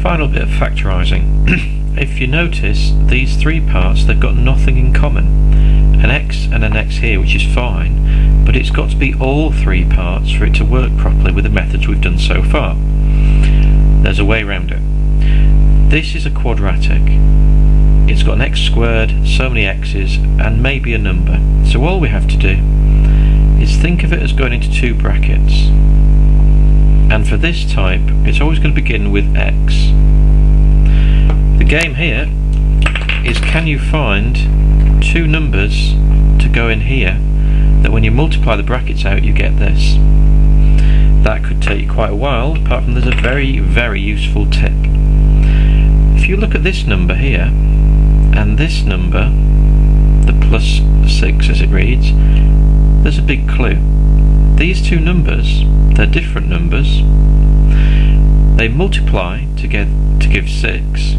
Final bit of factorising. If you notice, these three parts, they've got nothing in common. An x and an x here, which is fine, but it's got to be all three parts for it to work properly with the methods we've done so far. There's a way around it. This is a quadratic. It's got an x squared, so many x's, and maybe a number. So all we have to do is think of it as going into two brackets. And for this type, it's always going to begin with x. The game here is, can you find two numbers to go in here that when you multiply the brackets out you get this. That could take you quite a while, apart from there's a very, very useful tip. If you look at this number here and this number, the plus 6 as it reads, there's a big clue. These two numbers, they're different numbers. They multiply to give 6,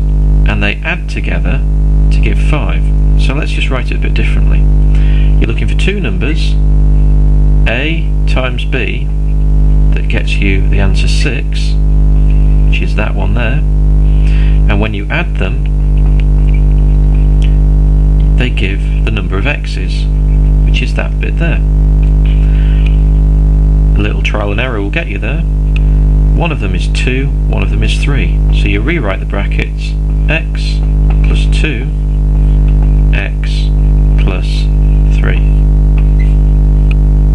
and they add together to give 5. So let's just write it a bit differently. You're looking for two numbers, a times b, that gets you the answer 6, which is that one there, and when you add them, they give the number of x's, which is that bit there. A little trial and error will get you there. One of them is 2, one of them is 3. So you rewrite the brackets, x plus 2, x plus 3.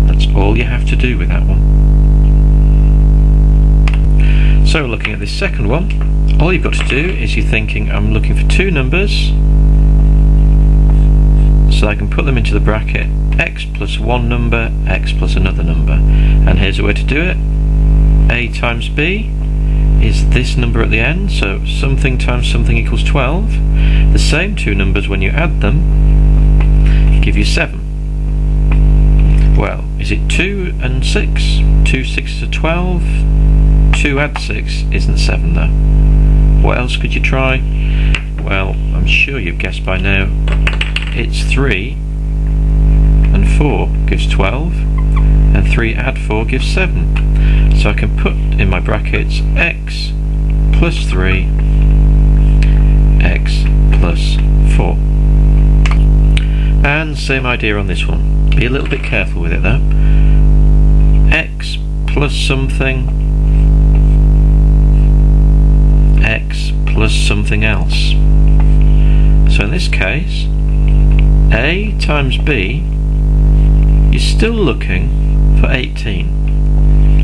That's all you have to do with that one. So looking at this second one, all you've got to do is you're thinking, I'm looking for two numbers, so I can put them into the bracket, x plus one number, x plus another number. And here's a way to do it. A times b is this number at the end, so something times something equals 12. The same two numbers, when you add them, give you 7. Well, is it 2 and 6? 2 6s are 12. 2 add 6 isn't 7 though. What else could you try? Well, I'm sure you've guessed by now. It's 3 and 4 gives 12, and 3 add 4 gives 7. So I can put in my brackets x plus 3, x plus 4. And same idea on this one. Be a little bit careful with it though. X plus something, x plus something else. So in this case, a times b, you're still looking for 18.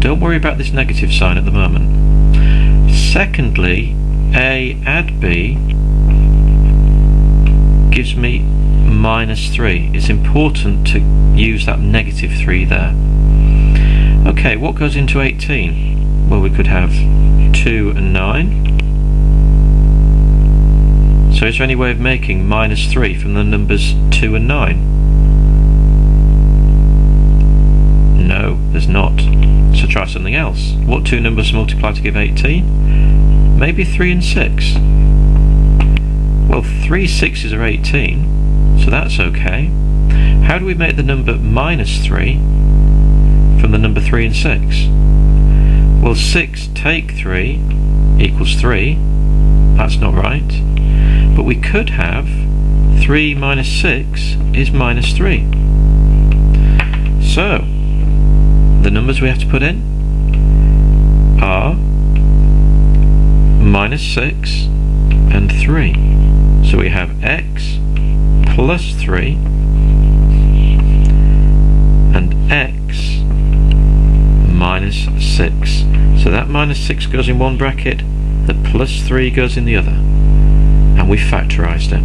Don't worry about this negative sign at the moment. Secondly, a add b gives me minus 3. It's important to use that negative 3 there. Okay, what goes into 18? Well, we could have 2 and 9. So is there any way of making minus 3 from the numbers 2 and 9? No, there's not. So try something else. What two numbers multiply to give 18? Maybe 3 and 6. Well, 3 6s are 18, so that's okay. How do we make the number minus 3 from the number 3 and 6? Well, 6 take 3 equals 3. That's not right. But we could have 3 minus 6 is minus 3. So the numbers we have to put in are minus 6 and 3. So we have x plus 3 and x minus 6. So that minus 6 goes in one bracket, the plus 3 goes in the other. And we factorised it.